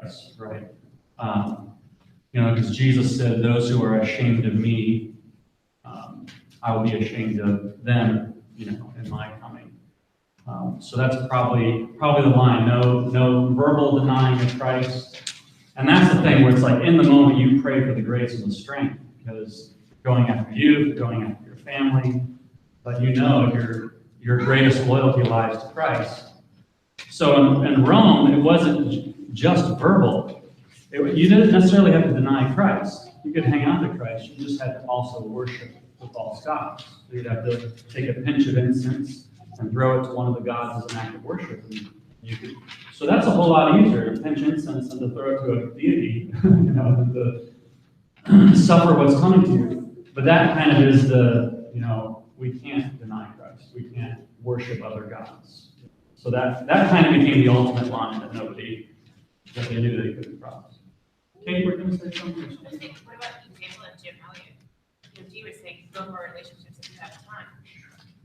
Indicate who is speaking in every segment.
Speaker 1: Christ, right? Because Jesus said, "Those who are ashamed of me, I will be ashamed of them, in my coming." So that's probably the line. No verbal denying of Christ. And that's the thing where it's like in the moment you pray for the grace and the strength, because going after you, going after your family, but your greatest loyalty lies to Christ. So in Rome, it wasn't just verbal. You didn't necessarily have to deny Christ. You could hang on to Christ. You just had to also worship the false gods. So you'd have to take a pinch of incense and throw it to one of the gods as an act of worship. So that's a whole lot easier to pinch incense and to throw it to a deity, than to suffer what's coming to you. But that kind of is we can't deny Christ. We can't worship other gods. So that kind of became the ultimate line that they knew they couldn't cross. Kate, we're going to say something.
Speaker 2: What about the example of Jim Elliot? He was saying build more relationships if you have time.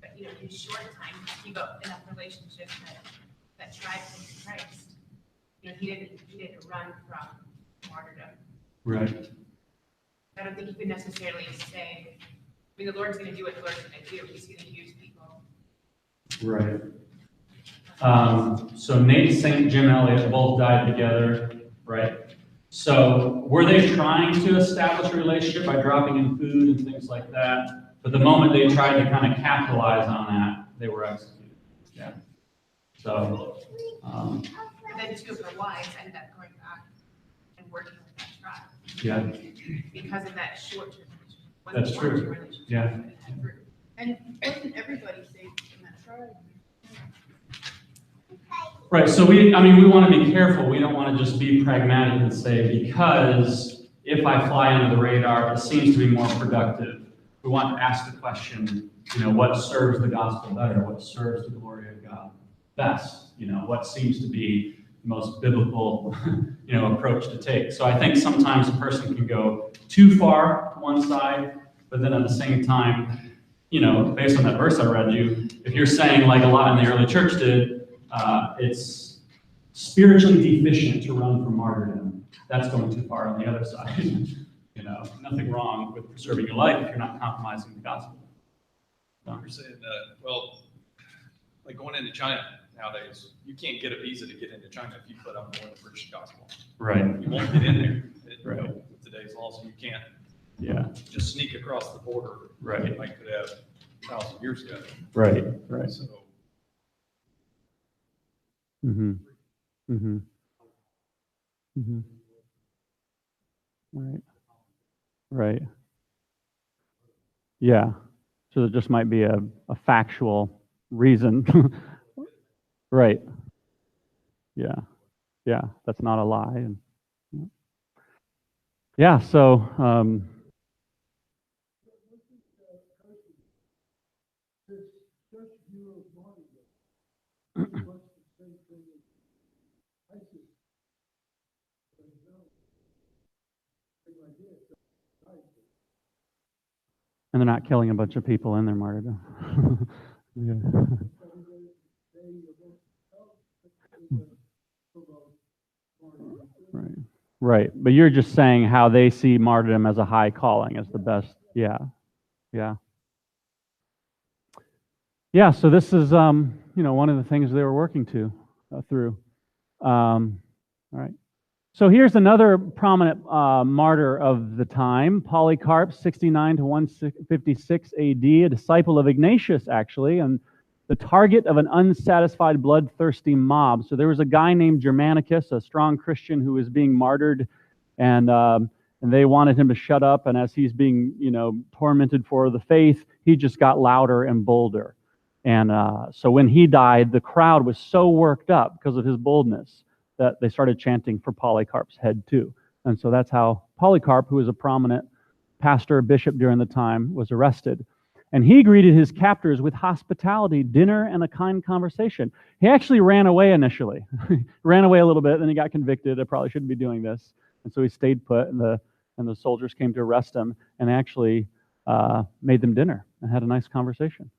Speaker 2: But in short time, you got enough relationships that drive him to Christ. He didn't run from martyrdom.
Speaker 1: Right.
Speaker 2: I don't think you could necessarily say, the Lord's going to do what the Lord's going to do. He's going to use people.
Speaker 1: Right. So Nate St. Jim Elliot both died together, right? So were they trying to establish a relationship by dropping in food and things like that? But the moment they tried to kind of capitalize on that, they were executed. Yeah. So.
Speaker 2: And then two of the wives ended up going back and working with that tribe.
Speaker 1: Yeah.
Speaker 2: Because of that short-term relationship.
Speaker 1: That's true. Yeah.
Speaker 3: And wasn't everybody saved in that tribe?
Speaker 1: Right, so we want to be careful. We don't want to just be pragmatic and say, because if I fly under the radar, it seems to be more productive. We want to ask the question, what serves the gospel better? What serves the glory of God best? What seems to be the most biblical, approach to take. So I think sometimes a person can go too far one side, but then at the same time, based on that verse I read you, if you're saying like a lot in the early church did, it's spiritually deficient to run from martyrdom. That's going too far on the other side. Nothing wrong with preserving your life if you're not compromising the gospel.
Speaker 4: You're saying like going into China nowadays, you can't get a visa to get into China if you put up more than the British gospel.
Speaker 1: Right.
Speaker 4: You won't get in there.
Speaker 1: Right.
Speaker 4: With today's laws, so you can't.
Speaker 1: Yeah.
Speaker 4: Just sneak across the border.
Speaker 1: Right.
Speaker 4: Like could have 1,000 years ago.
Speaker 1: Right. Right.
Speaker 4: So.
Speaker 1: Mm-hmm. Mm-hmm. Mm-hmm. Right. Right. Yeah. So there just might be a factual reason. Right. Yeah. Yeah. That's not a lie. And yeah. So. And they're not killing a bunch of people in their martyrdom. Yeah. Right. Right. But you're just saying how they see martyrdom as a high calling, as the best. Yeah. Yeah. Yeah. So this is, one of the things they were working through. All right. So here's another prominent martyr of the time, Polycarp, 69 to 156 AD, a disciple of Ignatius, actually, and the target of an unsatisfied, bloodthirsty mob. So there was a guy named Germanicus, a strong Christian, who was being martyred, and they wanted him to shut up. And as he's being, tormented for the faith, he just got louder and bolder. And so when he died, the crowd was so worked up because of his boldness that they started chanting for Polycarp's head too. And so that's how Polycarp, who was a prominent pastor, bishop during the time, was arrested. And he greeted his captors with hospitality, dinner, and a kind conversation. He actually ran away initially. Ran away a little bit, then he got convicted. I probably shouldn't be doing this. And so he stayed put, and the soldiers came to arrest him and actually made them dinner and had a nice conversation.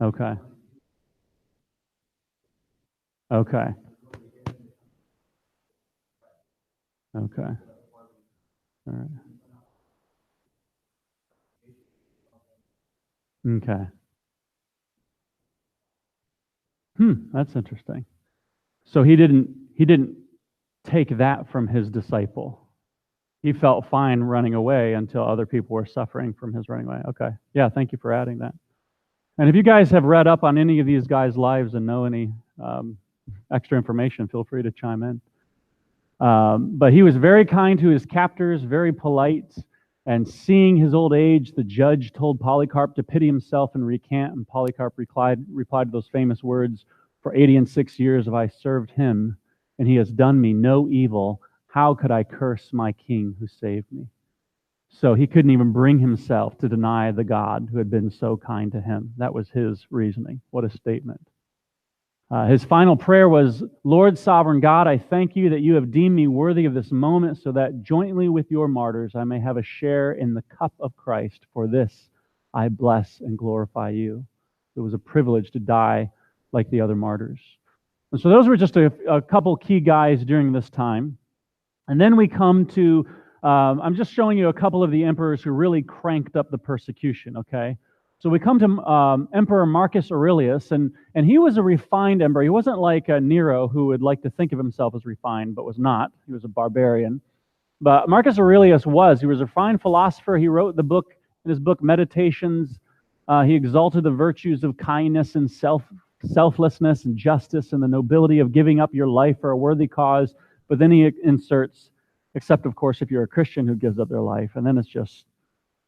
Speaker 1: Okay. Okay. Okay. All right. Okay. That's interesting. So he didn't take that from his disciple. He felt fine running away until other people were suffering from his running away. Okay. Yeah, thank you for adding that. And if you guys have read up on any of these guys' lives and know any extra information, feel free to chime in. But he was very kind to his captors, very polite. And seeing his old age, the judge told Polycarp to pity himself and recant. And Polycarp replied to those famous words, "For 86 years have I served him, and he has done me no evil. How could I curse my king who saved me?" So he couldn't even bring himself to deny the God who had been so kind to him. That was his reasoning. What a statement. His final prayer was, "Lord, sovereign God, I thank you that you have deemed me worthy of this moment so that jointly with your martyrs I may have a share in the cup of Christ. For this I bless and glorify you." It was a privilege to die like the other martyrs. And so those were just a couple key guys during this time. And then we come to, I'm just showing you a couple of the emperors who really cranked up the persecution, okay? So we come to Emperor Marcus Aurelius, and he was a refined emperor. He wasn't like Nero, who would like to think of himself as refined, but was not. He was a barbarian. But Marcus Aurelius was. He was a refined philosopher. He wrote in his book Meditations, he exalted the virtues of kindness and selflessness and justice and the nobility of giving up your life for a worthy cause. But then he inserts, except of course if you're a Christian who gives up their life, and then it's just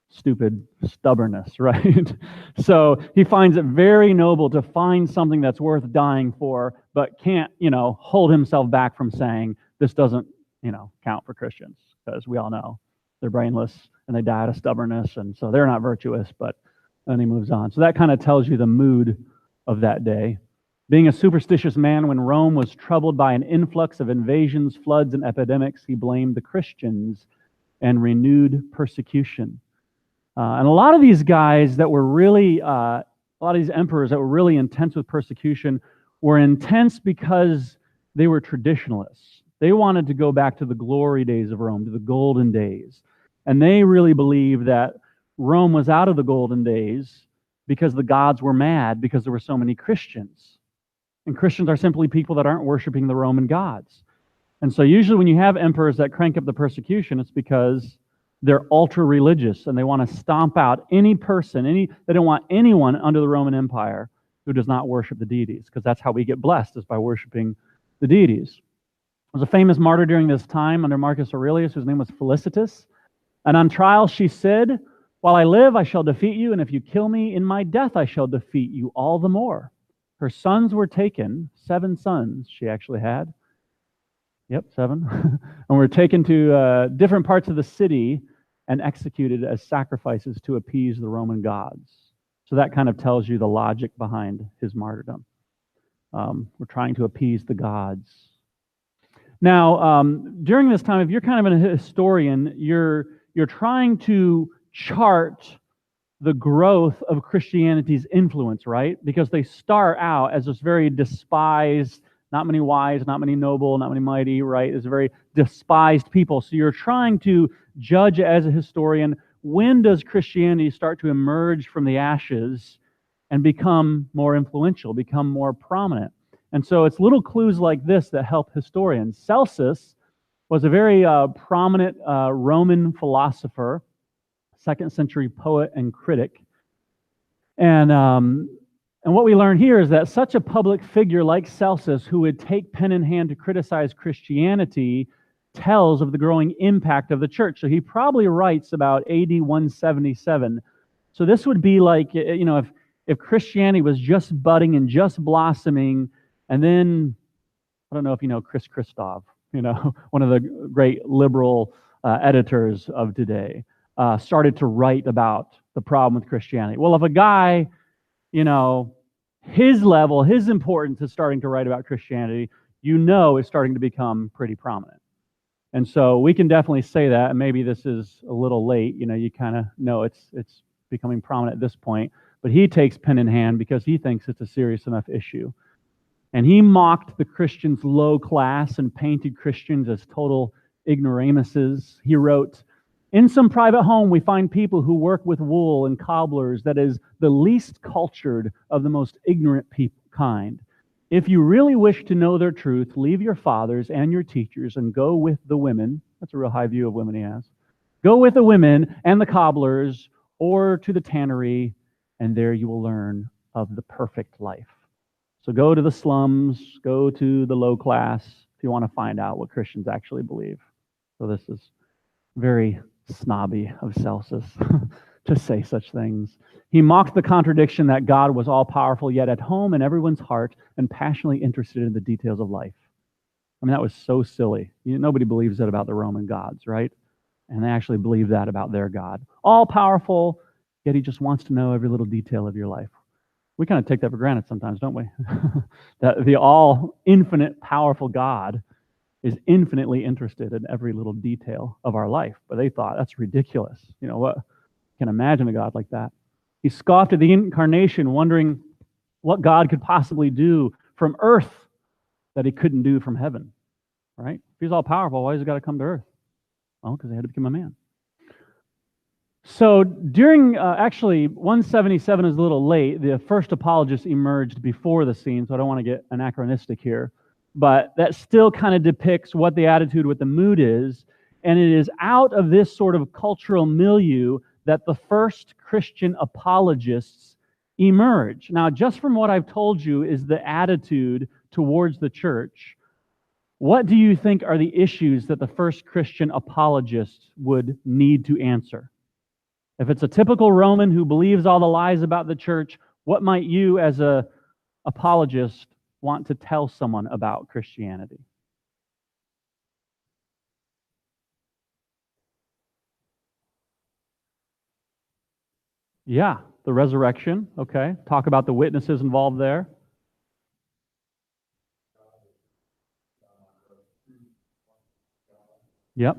Speaker 1: stupid stubbornness, right? So he finds it very noble to find something that's worth dying for, but can't, hold himself back from saying this doesn't, count for Christians, because we all know they're brainless and they die out of stubbornness, and so they're not virtuous. But then he moves on. So that kind of tells you the mood of that day. Being a superstitious man, when Rome was troubled by an influx of invasions, floods, and epidemics, he blamed the Christians and renewed persecution. And a lot of these guys that were really, a lot of these emperors that were really intense with persecution were intense because they were traditionalists. They wanted to go back to the glory days of Rome, to the golden days. And they really believed that Rome was out of the golden days because the gods were mad because there were so many Christians. And Christians are simply people that aren't worshiping the Roman gods. And so usually when you have emperors that crank up the persecution, it's because they're ultra-religious and they want to stomp out any person, they don't want anyone under the Roman Empire who does not worship the deities, because that's how we get blessed, is by worshiping the deities. There was a famous martyr during this time under Marcus Aurelius whose name was Felicitas. And on trial she said, "While I live, I shall defeat you, and if you kill me, in my death I shall defeat you all the more." Her sons were taken, 7 sons she actually had. Yep, 7. And were taken to different parts of the city and executed as sacrifices to appease the Roman gods. So that kind of tells you the logic behind his martyrdom. We're trying to appease the gods. Now, during this time, if you're kind of a historian, you're trying to chart the growth of Christianity's influence, right? Because they start out as this very despised, not many wise, not many noble, not many mighty, right? It's a very despised people. So you're trying to judge as a historian, when does Christianity start to emerge from the ashes and become more influential, become more prominent? And so it's little clues like this that help historians. Celsus was a very prominent Roman philosopher, 2nd century poet and critic. And what we learn here is that such a public figure like Celsus, who would take pen in hand to criticize Christianity, tells of the growing impact of the church. So he probably writes about AD 177. So this would be like, if Christianity was just budding and just blossoming, and then, I don't know if you know Chris Christoph, one of the great liberal editors of today, started to write about the problem with Christianity. Well, if a guy, his level, his importance is starting to write about Christianity, is starting to become pretty prominent. And so we can definitely say that, and maybe this is a little late, you kind of know it's becoming prominent at this point.
Speaker 5: But he takes pen in hand because he thinks it's a serious enough issue. And he mocked the Christians low class and painted Christians as total ignoramuses. He wrote, "In some private home we find people who work with wool and cobblers, that is, the least cultured of the most ignorant kind. If you really wish to know their truth, leave your fathers and your teachers and go with the women." That's a real high view of women he has. "Go with the women and the cobblers, or to the tannery, and there you will learn of the perfect life." So go to the slums, go to the low class if you want to find out what Christians actually believe. So this is very snobby of Celsus to say such things. He mocked the contradiction that God was all-powerful, yet at home in everyone's heart and passionately interested in the details of life. I mean, that was so silly. Nobody believes that about the Roman gods, right? And they actually believe that about their God. All-powerful, yet he just wants to know every little detail of your life. We kind of take that for granted sometimes, don't we? That the all-infinite, powerful God is infinitely interested in every little detail of our life. But they thought, that's ridiculous. What? Can imagine a God like that. He scoffed at the incarnation, wondering what God could possibly do from earth that he couldn't do from heaven. Right? If he's all-powerful, why has he got to come to earth? Well, because he had to become a man. So during, actually, 177 is a little late. The first apologists emerged before the scene, so I don't want to get anachronistic here. But that still kind of depicts what the attitude, what the mood is. And it is out of this sort of cultural milieu that the first Christian apologists emerge. Now, just from what I've told you is the attitude towards the church, what do you think are the issues that the first Christian apologists would need to answer? If it's a typical Roman who believes all the lies about the church, what might you as an apologist want to tell someone about Christianity? Yeah, the resurrection, okay. Talk about the witnesses involved there. Yep.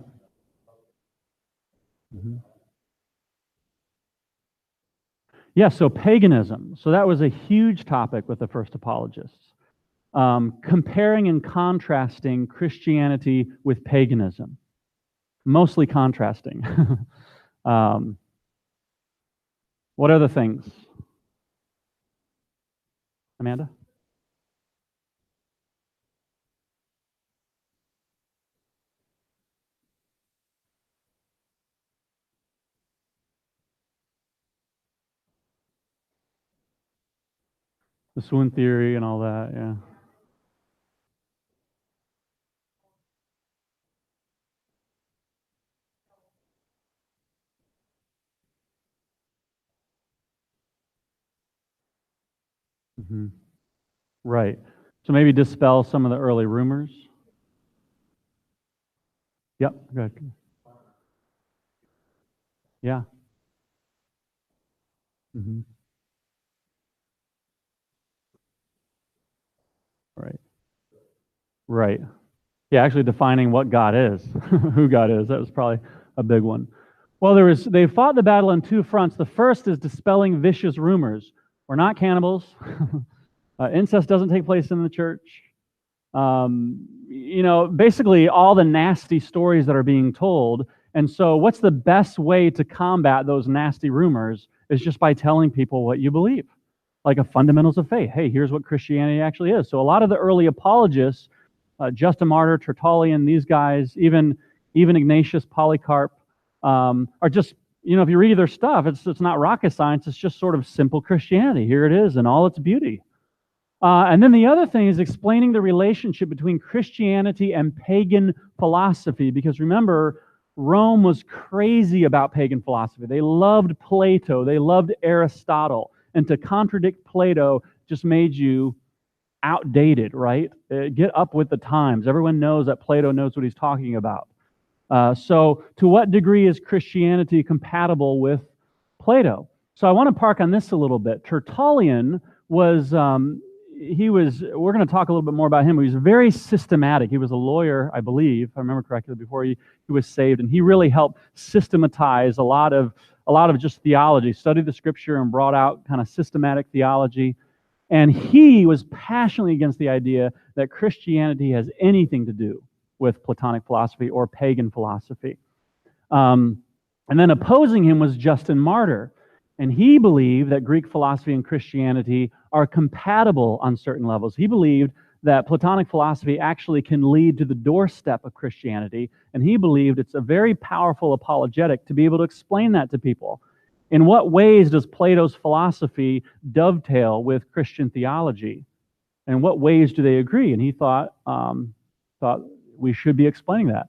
Speaker 5: Mm-hmm. Yeah, so paganism. So that was a huge topic with the first apologists. Comparing and contrasting Christianity with paganism. Mostly contrasting. What other things? Amanda? The swoon theory and all that, yeah. Mm-hmm. Right. So maybe dispel some of the early rumors. Yep, good. Yeah. Mm-hmm. Right. Right. Yeah, actually defining what God is, who God is. That was probably a big one. Well, they fought the battle on two fronts. The first is dispelling vicious rumors. We're not cannibals. Incest doesn't take place in the church. Basically all the nasty stories that are being told. And so what's the best way to combat those nasty rumors is just by telling people what you believe, like a fundamentals of faith. Hey, here's what Christianity actually is. So a lot of the early apologists, Justin Martyr, Tertullian, these guys, even Ignatius, Polycarp, are just, if you read their stuff, it's not rocket science, it's just sort of simple Christianity. Here it is in all its beauty. And then the other thing is explaining the relationship between Christianity and pagan philosophy, because remember, Rome was crazy about pagan philosophy. They loved Plato, they loved Aristotle, and to contradict Plato just made you outdated, right? Get up with the times. Everyone knows that Plato knows what he's talking about. So to what degree is Christianity compatible with Plato? So I want to park on this a little bit. Tertullian was, we're going to talk a little bit more about him. He was very systematic. He was a lawyer, I believe, if I remember correctly, before he was saved, and he really helped systematize a lot of a lot of just theology, studied the scripture and brought out kind of systematic theology. And he was passionately against the idea that Christianity has anything to do with Platonic philosophy or pagan philosophy. And then opposing him was Justin Martyr. And he believed that Greek philosophy and Christianity are compatible on certain levels. He believed that Platonic philosophy actually can lead to the doorstep of Christianity. And he believed it's a very powerful apologetic to be able to explain that to people. In what ways does Plato's philosophy dovetail with Christian theology? And what ways do they agree? And he thought we should be explaining that.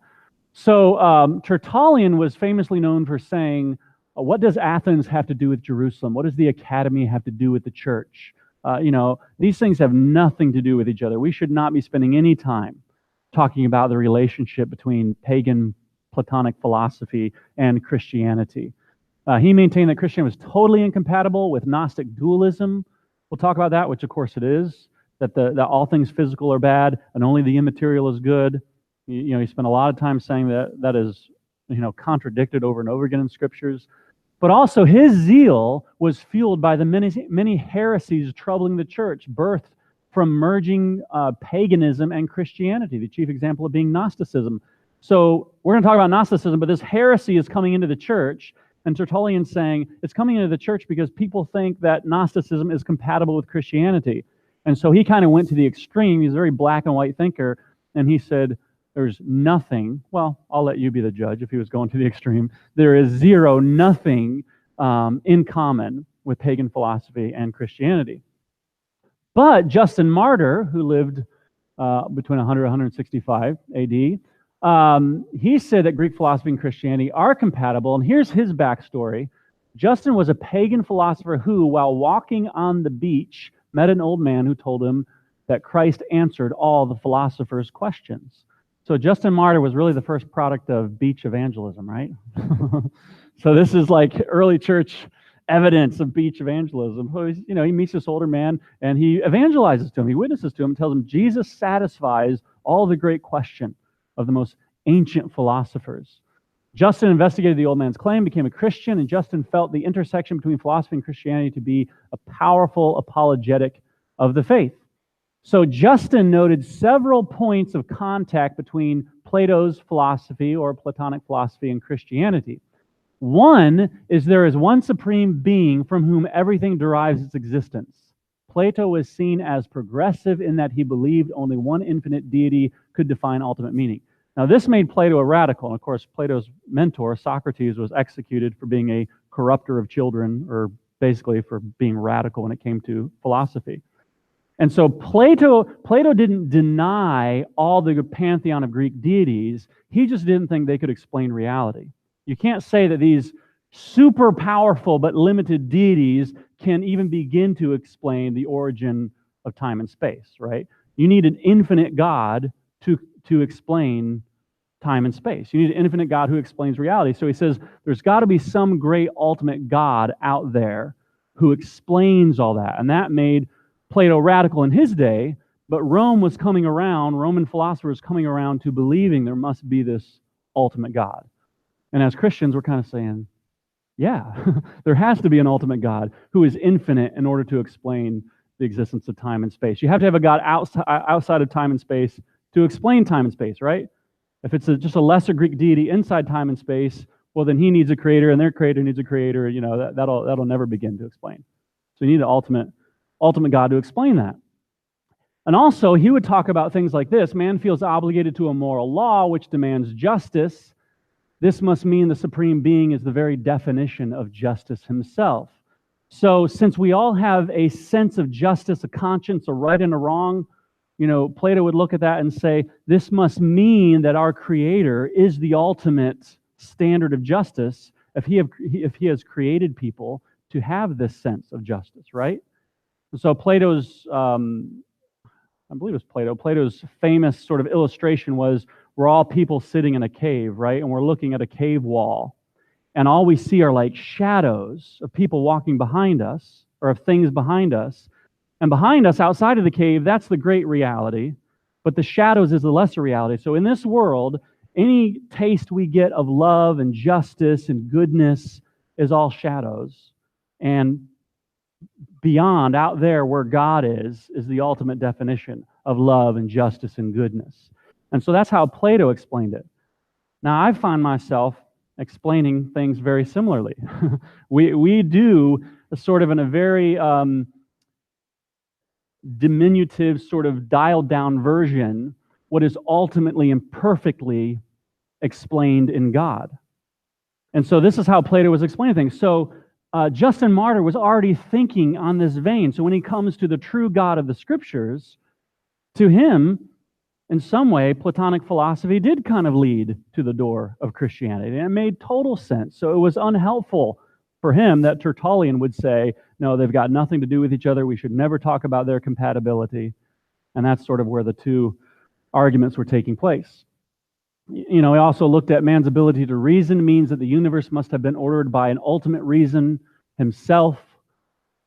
Speaker 5: So Tertullian was famously known for saying, what does Athens have to do with Jerusalem? What does the academy have to do with the church? These things have nothing to do with each other. We should not be spending any time talking about the relationship between pagan Platonic philosophy and Christianity. He maintained that Christianity was totally incompatible with Gnostic dualism. We'll talk about that, which of course it is, that all things physical are bad and only the immaterial is good. He spent a lot of time saying that is, contradicted over and over again in scriptures. But also his zeal was fueled by the many heresies troubling the church, birthed from merging paganism and Christianity, the chief example of being Gnosticism. So we're going to talk about Gnosticism, but this heresy is coming into the church, and Tertullian's saying it's coming into the church because people think that Gnosticism is compatible with Christianity. And so he kind of went to the extreme. He's a very black and white thinker, and he said, there's nothing, well, I'll let you be the judge if he was going to the extreme. There is nothing in common with pagan philosophy and Christianity. But Justin Martyr, who lived between 100 and 165 AD, he said that Greek philosophy and Christianity are compatible, and here's his backstory. Justin was a pagan philosopher who, while walking on the beach, met an old man who told him that Christ answered all the philosopher's questions. So Justin Martyr was really the first product of beach evangelism, right? So this is like early church evidence of beach evangelism. So he meets this older man and he evangelizes to him. He witnesses to him and tells him Jesus satisfies all the great question of the most ancient philosophers. Justin investigated the old man's claim, became a Christian, and Justin felt the intersection between philosophy and Christianity to be a powerful apologetic of the faith. So Justin noted several points of contact between Plato's philosophy or Platonic philosophy and Christianity. One is there is one supreme being from whom everything derives its existence. Plato was seen as progressive in that he believed only one infinite deity could define ultimate meaning. Now this made Plato a radical, and of course Plato's mentor, Socrates, was executed for being a corrupter of children, or basically for being radical when it came to philosophy. And so Plato didn't deny all the pantheon of Greek deities. He just didn't think they could explain reality. You can't say that these super powerful but limited deities can even begin to explain the origin of time and space, right? You need an infinite God to explain time and space. You need an infinite God who explains reality. So he says there's got to be some great ultimate God out there who explains all that. And that made Plato radical in his day, but Rome was coming around, Roman philosophers coming around to believing there must be this ultimate God. And as Christians, we're kind of saying, yeah, there has to be an ultimate God who is infinite in order to explain the existence of time and space. You have to have a God outside of time and space to explain time and space, right? If it's just a lesser Greek deity inside time and space, well, then he needs a creator, and their creator needs a creator. That'll never begin to explain. So you need an ultimate God to explain that. And also, he would talk about things like this. Man feels obligated to a moral law which demands justice. This must mean the supreme being is the very definition of justice himself. So since we all have a sense of justice, a conscience, a right and a wrong, Plato would look at that and say, this must mean that our Creator is the ultimate standard of justice if he has created people to have this sense of justice, right? So Plato's, I believe it was Plato's famous sort of illustration was we're all people sitting in a cave, right? And we're looking at a cave wall. And all we see are like shadows of people walking behind us or of things behind us. And behind us, outside of the cave, that's the great reality. But the shadows is the lesser reality. So in this world, any taste we get of love and justice and goodness is all shadows. And beyond, out there where God is the ultimate definition of love and justice and goodness. And so that's how Plato explained it. Now, I find myself explaining things very similarly. we do sort of in a very diminutive, sort of dialed down version, what is ultimately and perfectly explained in God. And so this is how Plato was explaining things. So Justin Martyr was already thinking on this vein. So when he comes to the true God of the Scriptures, to him, in some way, Platonic philosophy did kind of lead to the door of Christianity. And it made total sense. So it was unhelpful for him that Tertullian would say, no, they've got nothing to do with each other. We should never talk about their compatibility. And that's sort of where the two arguments were taking place. He also looked at man's ability to reason means that the universe must have been ordered by an ultimate reason himself.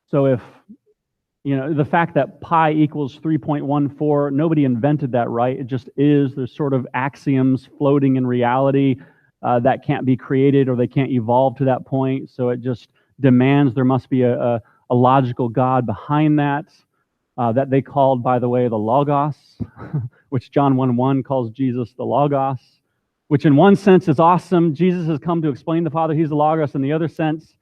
Speaker 5: So if the fact that pi equals 3.14, nobody invented that, right? It just is. There's sort of axioms floating in reality that can't be created or they can't evolve to that point. So it just demands there must be a logical God behind that they called, by the way, the Logos, which John 1:1 calls Jesus the Logos, which in one sense is awesome. Jesus has come to explain the Father. He's the Logos. In the other sense,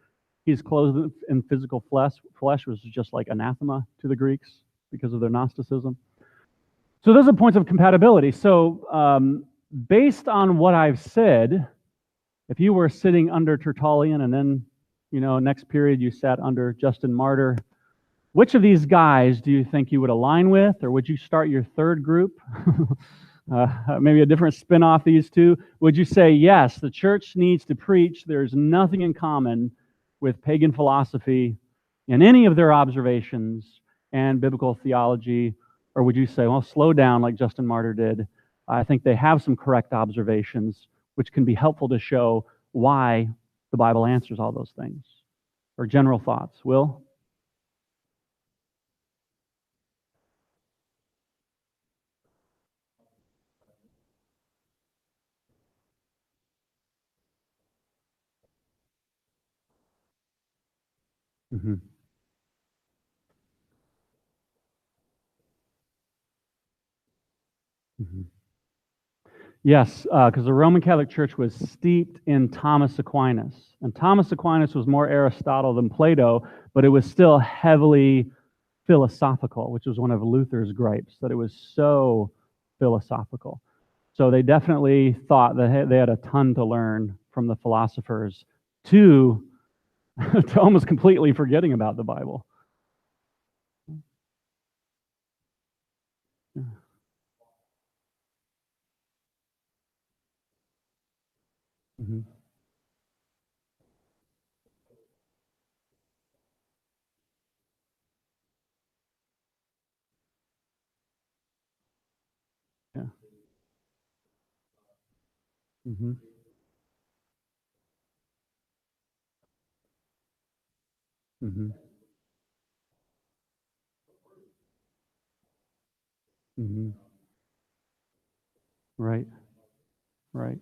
Speaker 5: he's clothed in physical flesh, which is just like anathema to the Greeks because of their Gnosticism. So those are points of compatibility. So based on what I've said, if you were sitting under Tertullian and then, next period you sat under Justin Martyr, which of these guys do you think you would align with, or would you start your third group? Maybe a different spin off these two. Would you say, yes, the church needs to preach, there's nothing in common with pagan philosophy in any of their observations and biblical theology? Or would you say, well, slow down like Justin Martyr did? I think they have some correct observations, which can be helpful to show why the Bible answers all those things. Or general thoughts. Will? Mm-hmm. Mm-hmm. Yes, because the Roman Catholic Church was steeped in Thomas Aquinas. And Thomas Aquinas was more Aristotle than Plato, but it was still heavily philosophical, which was one of Luther's gripes, that it was so philosophical. So they definitely thought that they had a ton to learn from the philosophers to almost completely forgetting about the Bible. Yeah. Mm-hmm. Yeah. Mm-hmm. Mm-hmm. Mm-hmm. Right. Right.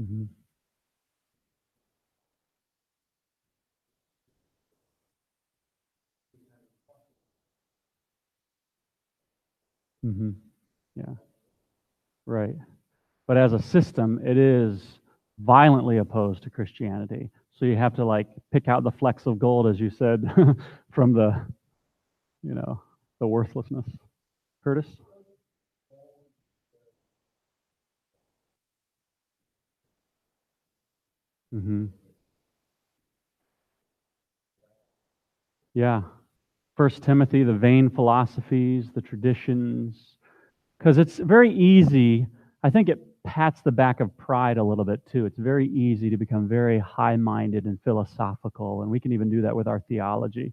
Speaker 5: Mm-hmm. Mm-hmm. Yeah. Right. But as a system, it is violently opposed to Christianity. So you have to pick out the flecks of gold, as you said, from the worthlessness. Curtis? Mm-hmm. Yeah. First Timothy, the vain philosophies, the traditions, because it's very easy. I think it pats the back of pride a little bit too. It's very easy to become very high-minded and philosophical, and we can even do that with our theology.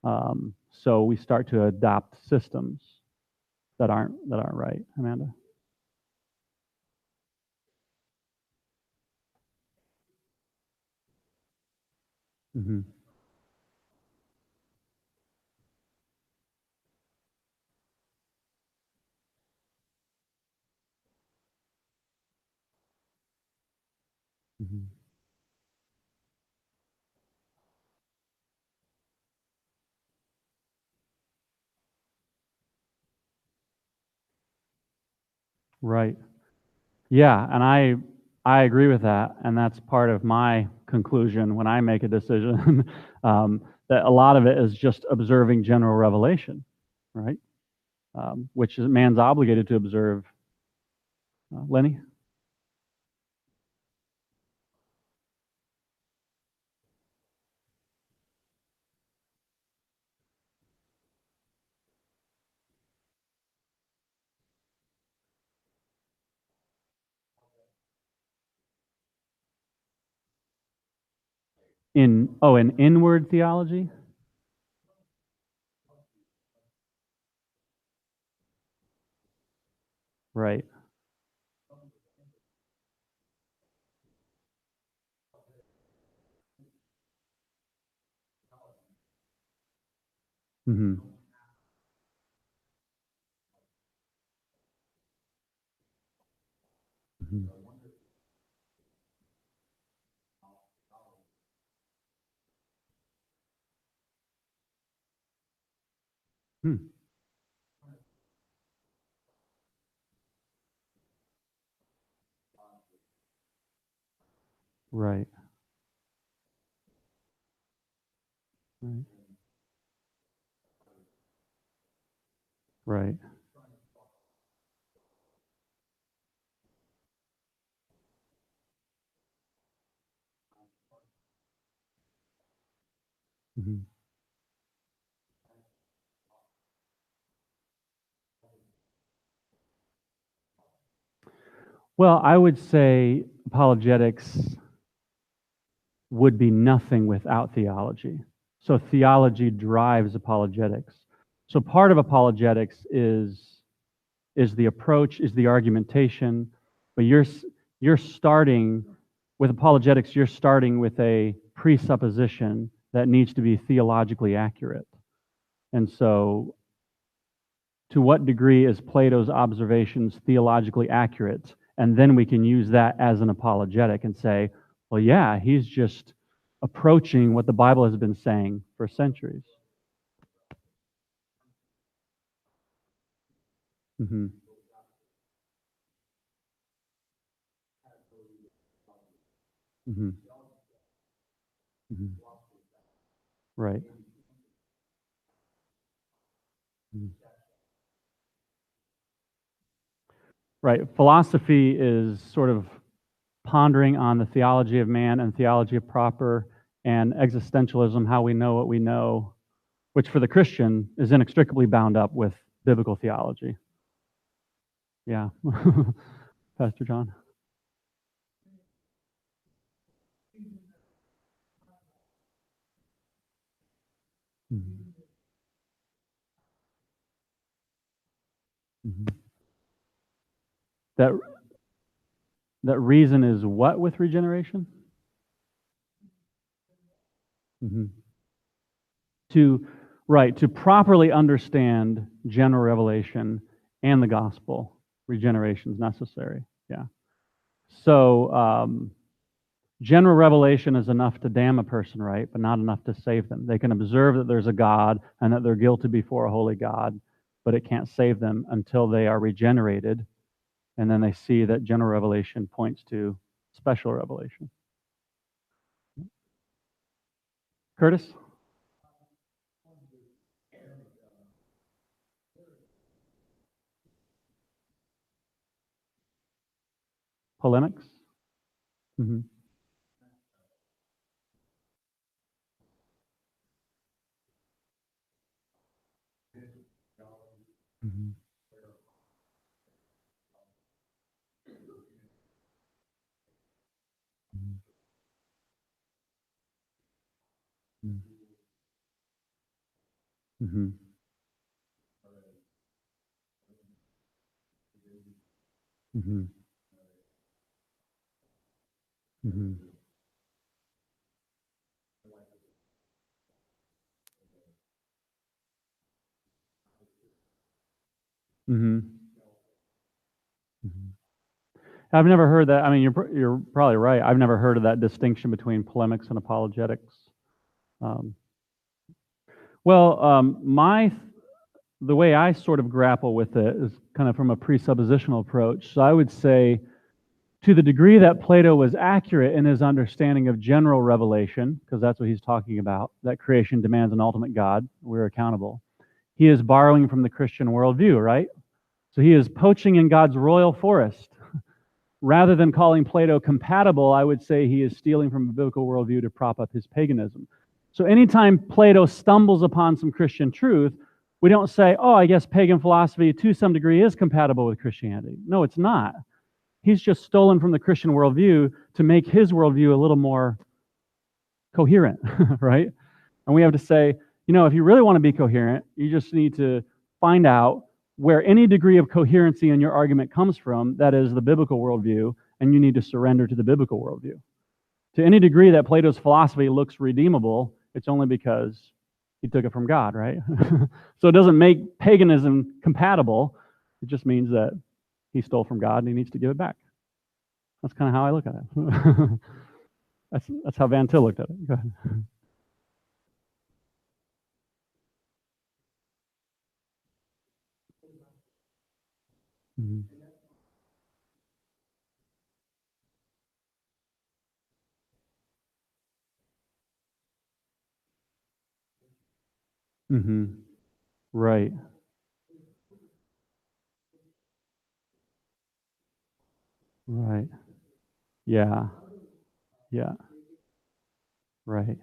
Speaker 5: So we start to adopt systems that aren't right. Amanda? Mm-hmm. Mhm. Right. Yeah, and I agree with that, and that's part of my conclusion when I make a decision. That a lot of it is just observing general revelation, right? Which is man's obligated to observe. Lenny? In inward theology? Right. Hmm. Hmm. Hmm. Right. Right. Right. Hmm. Well, I would say apologetics would be nothing without theology. So theology drives apologetics. So part of apologetics is the approach, is the argumentation, but you're starting with apologetics, you're starting with a presupposition that needs to be theologically accurate. And so to what degree is Plato's observations theologically accurate? And then we can use that as an apologetic and say, well, yeah, he's just approaching what the Bible has been saying for centuries. Hmm. Hmm. Hmm. Right. Mhm. Right. Philosophy is sort of pondering on the theology of man and theology of proper and existentialism, how we know what we know, which for the Christian is inextricably bound up with biblical theology. Yeah. Pastor John. Mhm. Mhm. That that reason is what with regeneration? Mhm. To right, to properly understand general revelation and the gospel, regeneration is necessary. Yeah. So general revelation is enough to damn a person, right? But not enough to save them. They can observe that there's a God and that they're guilty before a holy God, but it can't save them until they are regenerated. And then they see that general revelation points to special revelation. Curtis? Polemics? Hmm. Hmm. Hmm. Hmm. Hmm. Hmm. I've never heard that. I mean, you're probably right. I've never heard of that distinction between polemics and apologetics. Um, the way I sort of grapple with it is kind of from a presuppositional approach. So I would say, to the degree that Plato was accurate in his understanding of general revelation, because that's what he's talking about, that creation demands an ultimate God, we're accountable, he is borrowing from the Christian worldview, right? So he is poaching in God's royal forest. Rather than calling Plato compatible, I would say he is stealing from a biblical worldview to prop up his paganism. So anytime Plato stumbles upon some Christian truth, we don't say, oh, I guess pagan philosophy to some degree is compatible with Christianity. No, it's not. He's just stolen from the Christian worldview to make his worldview a little more coherent, right? And we have to say, if you really want to be coherent, you just need to find out where any degree of coherency in your argument comes from, that is the biblical worldview, and you need to surrender to the biblical worldview. To any degree that Plato's philosophy looks redeemable, it's only because he took it from God, right? So it doesn't make paganism compatible. It just means that he stole from God and he needs to give it back. That's kind of how I look at it. That's how Van Til looked at it. Go ahead. Mm-hmm. Mm-hmm. Right. Right. Yeah. Yeah. Right.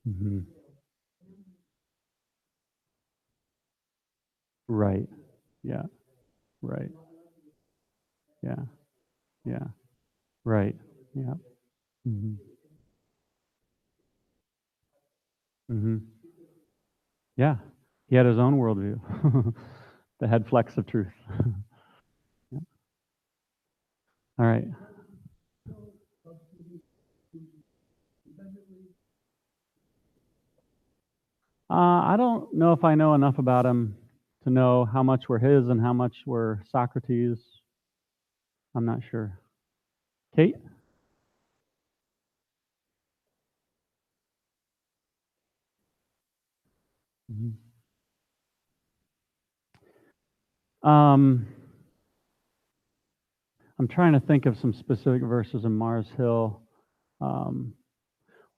Speaker 5: Mm-hmm. Right. Yeah. Right. Yeah. Yeah. Right. Yeah. Mm-hmm. Mm-hmm. Yeah. He had his own worldview that had flecks of truth. Yeah. All right. I don't know if I know enough about him to know how much were his and how much were Socrates. I'm not sure. Kate? Mhm. I'm trying to think of some specific verses in Mars Hill.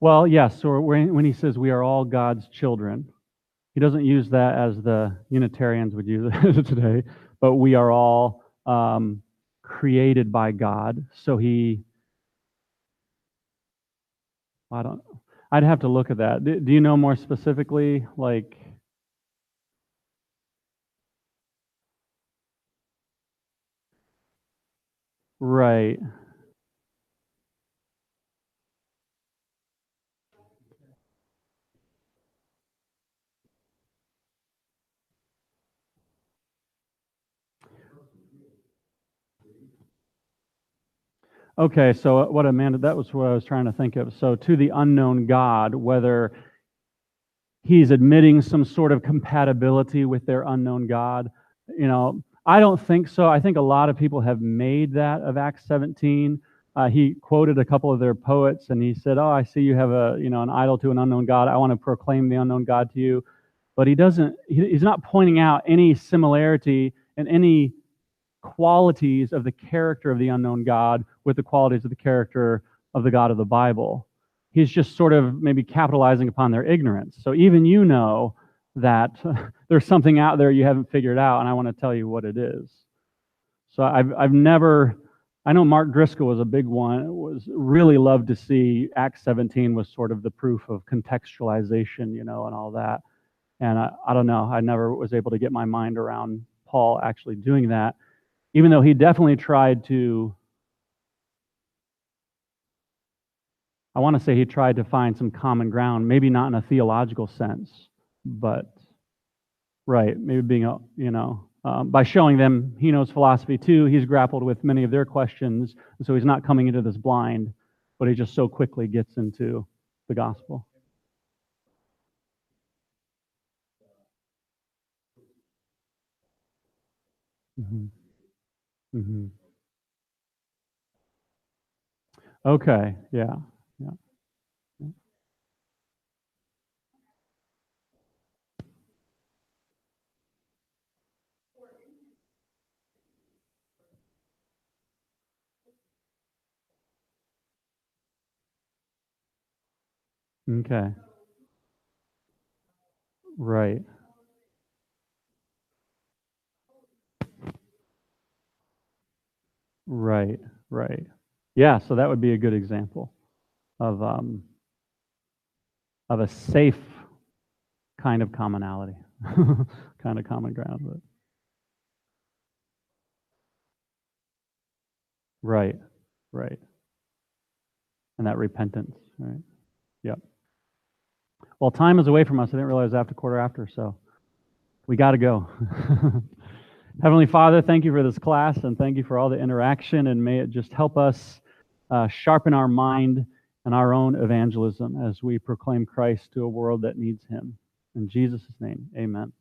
Speaker 5: Well, yes, so when he says we are all God's children, he doesn't use that as the Unitarians would use it today, but we are all created by God. So I'd have to look at that. Do you know more specifically, like? Right. Okay, so what Amanda, that was what I was trying to think of. So to the unknown God, whether he's admitting some sort of compatibility with their unknown God, I don't think so. I think a lot of people have made that of Acts 17. He quoted a couple of their poets, and he said, "Oh, I see you have an idol to an unknown God. I want to proclaim the unknown God to you." But he's not pointing out any similarity in any qualities of the character of the unknown God with the qualities of the character of the God of the Bible. He's just sort of maybe capitalizing upon their ignorance. So even that there's something out there you haven't figured out, and I want to tell you what it is. So I've never, I know Mark Driscoll was a big one, was really loved to see Acts 17 was sort of the proof of contextualization, and all that. And I don't know, I never was able to get my mind around Paul actually doing that, even though he definitely tried to, I want to say he tried to find some common ground, maybe not in a theological sense, but, right, maybe being, by showing them he knows philosophy too, he's grappled with many of their questions, and so he's not coming into this blind, but he just so quickly gets into the gospel. Mhm. Mhm. Okay. Yeah. Yeah. Okay. Right. Right. Right. Yeah. So that would be a good example of of a safe kind of commonality, kind of common ground. But right. Right. And that repentance. Right. Yep. Well, time is away from us. I didn't realize after quarter after, so we got to go. Heavenly Father, thank you for this class and thank you for all the interaction, and may it just help us sharpen our mind and our own evangelism as we proclaim Christ to a world that needs him. In Jesus' name, amen.